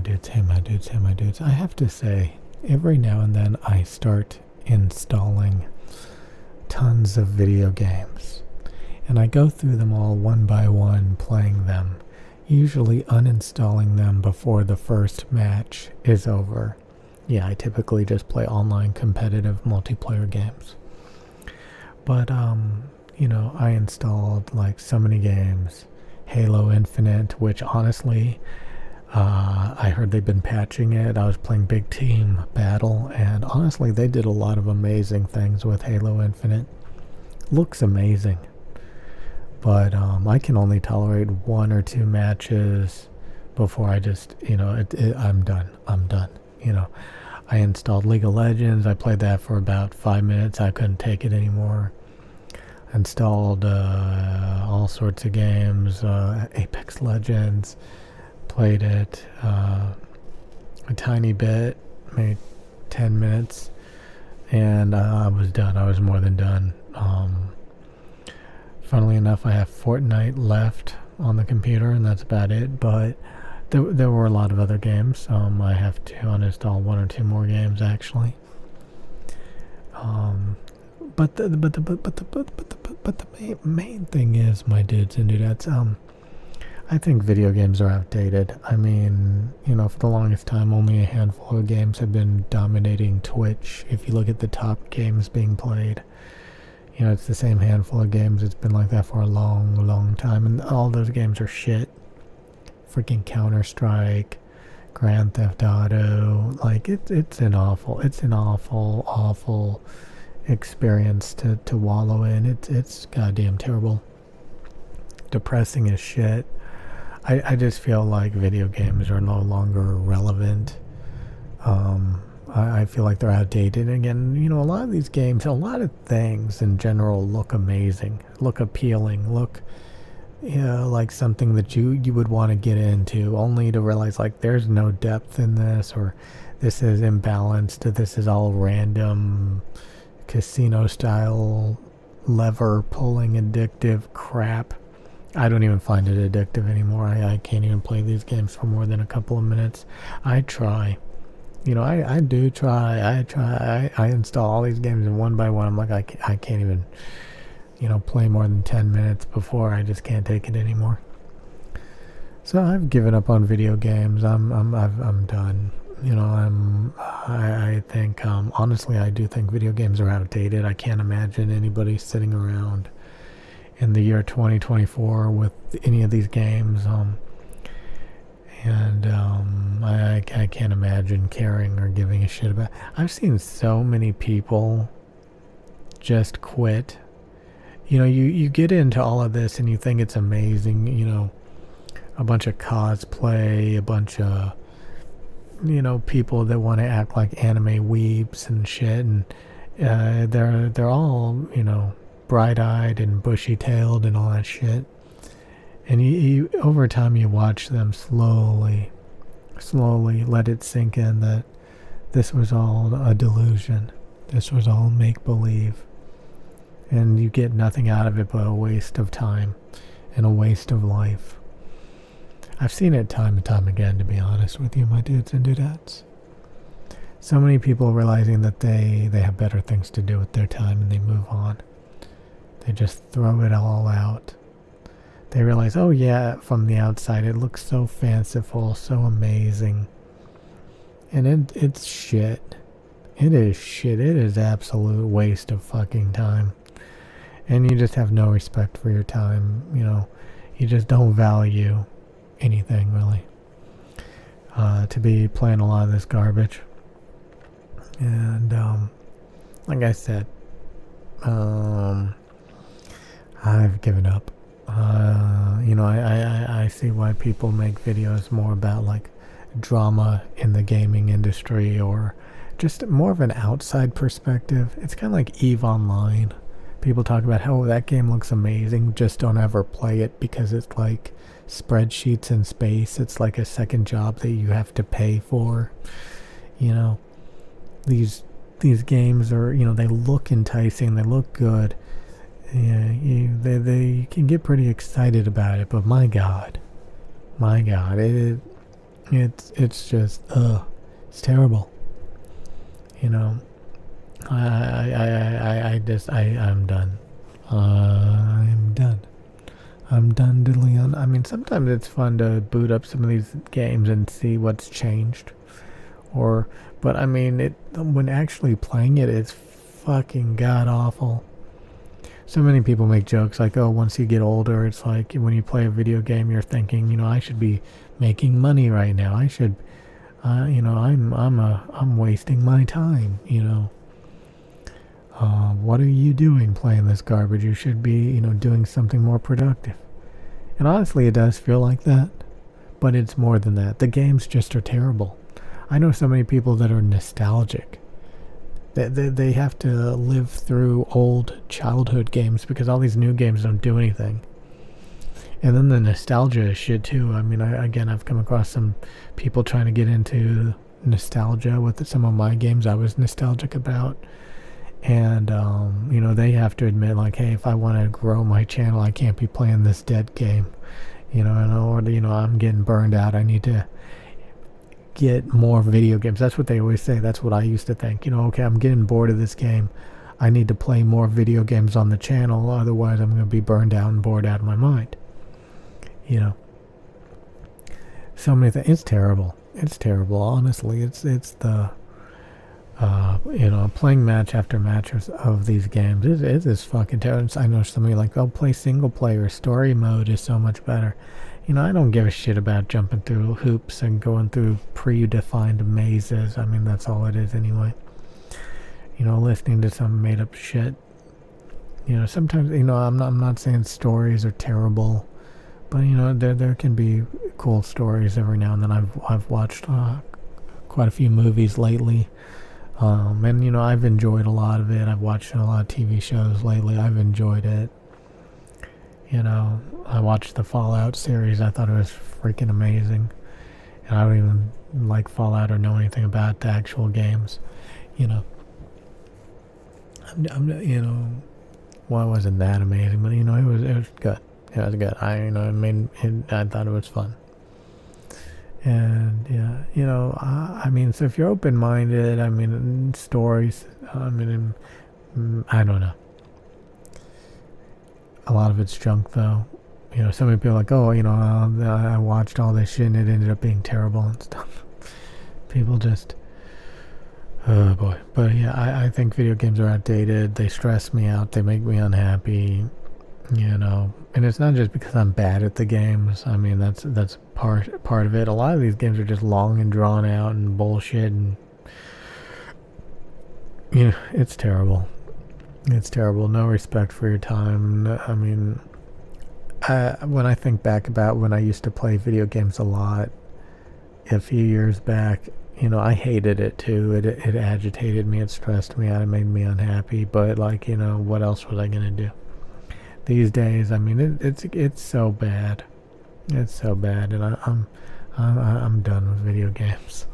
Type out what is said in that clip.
dudes, hey my dudes, hey my dudes. I have to say, every now and then I start installing tons of video games. And I go through them all one by one, playing them, usually uninstalling them before the first match is over. Yeah, I typically just play online competitive multiplayer games. But, I installed like so many games. Halo Infinite, which honestly, I heard they've been patching it. I was playing Big Team Battle, and honestly, they did a lot of amazing things with Halo Infinite. Looks amazing. But I can only tolerate 1 or 2 matches before I just, I'm done. I installed League of Legends. I played that for about 5 minutes. I couldn't take it anymore. Installed all sorts of games. Apex Legends. Played it a tiny bit, maybe 10 minutes. And I was done. I was more than done. Funnily enough, I have Fortnite left on the computer, and that's about it. But there were a lot of other games. I have to uninstall 1 or 2 more games actually. But the main thing is, my dudes and dudettes, I think video games are outdated. I mean, for the longest time, only a handful of games have been dominating Twitch. If you look at the top games being played, it's the same handful of games. It's been like that for a long, long time, and all those games are shit. Freaking Counter-Strike, Grand Theft Auto, like it's an awful experience to wallow in. It's goddamn terrible. Depressing as shit. I just feel like video games are no longer relevant. I feel like they're outdated. Again, a lot of these games, a lot of things in general look amazing, look appealing, look like something that you would want to get into, only to realize like there's no depth in this, or this is imbalanced, this is all random casino style lever pulling addictive crap. I don't even find it addictive anymore. I can't even play these games for more than a couple of minutes. I try. I do try. I install all these games, and one by one I'm like, I can't even play more than 10 minutes before I just can't take it anymore. So I've given up on video games. I'm done. I think honestly, I do think video games are outdated. I can't imagine anybody sitting around in the year 2024 with any of these games. I can't imagine caring or giving a shit about. I've seen so many people just quit. You get into all of this and you think it's amazing, a bunch of cosplay, a bunch of, people that want to act like anime weebs and shit, and they're all, bright-eyed and bushy-tailed and all that shit. And you over time you watch them slowly let it sink in that this was all a delusion. This was all make-believe. And you get nothing out of it but a waste of time and a waste of life. I've seen it time and time again, to be honest with you, my dudes and dudettes. So many people realizing that they have better things to do with their time, and they move on. They just throw it all out. They realize, oh yeah, from the outside it looks so fanciful, so amazing. And it's shit. It is shit. It is absolute waste of fucking time. And you just have no respect for your time. You just don't value anything, really. To be playing a lot of this garbage. And, like I said, I've given up. I see why people make videos more about like drama in the gaming industry, or just more of an outside perspective. It's kind of like EVE Online. People talk about how that game looks amazing, just don't ever play it because it's like spreadsheets in space. It's like a second job that you have to pay for. These games are, they look enticing, they look good. Yeah, they can get pretty excited about it, but my God, It's just it's terrible. You know, I'm done. I'm done. I'm done diddly on. I mean, sometimes it's fun to boot up some of these games and see what's changed, or but I mean, it when actually playing it, it's fucking god awful. So many people make jokes like, oh, once you get older, it's like when you play a video game, you're thinking, I should be making money right now. I should, I'm wasting my time. What are you doing playing this garbage? You should be, doing something more productive. And honestly, it does feel like that, but it's more than that. The games just are terrible. I know so many people that are nostalgic. They have to live through old childhood games because all these new games don't do anything. And then the nostalgia is shit too. I mean, I've come across some people trying to get into nostalgia with some of my games I was nostalgic about. And, they have to admit, like, hey, if I want to grow my channel, I can't be playing this dead game. I'm getting burned out. I need to get more video games. That's what they always say. That's what I used to think. Okay, I'm getting bored of this game. I need to play more video games on the channel. Otherwise, I'm going to be burned out and bored out of my mind. So many things. It's terrible. It's terrible. Honestly, it's the playing match after match of these games is fucking terrible. I know somebody like, oh, play single player. Story mode is so much better. I don't give a shit about jumping through hoops and going through predefined mazes. I mean, that's all it is anyway. Listening to some made up shit. Sometimes, I'm not saying stories are terrible, but there can be cool stories every now and then. I've watched quite a few movies lately. And I've enjoyed a lot of it. I've watched a lot of TV shows lately. I've enjoyed it. I watched the Fallout series. I thought it was freaking amazing. And I don't even like Fallout or know anything about the actual games. Well, it wasn't that amazing, but it was good. It was good. I thought it was fun. And I mean, so if you're open-minded, I mean, stories, I don't know. A lot of it's junk, though. So many people are like, oh, I watched all this shit and it ended up being terrible and stuff. People just, oh boy. But yeah, I think video games are outdated. They stress me out. They make me unhappy. And it's not just because I'm bad at the games. I mean, that's part of it. A lot of these games are just long and drawn out and bullshit, and it's terrible. It's terrible. No respect for your time. I mean, when I think back about when I used to play video games a lot, a few years back, I hated it too. It agitated me. It stressed me out. It made me unhappy. But what else was I gonna do? These days, I mean, it's so bad. It's so bad, and I'm done with video games.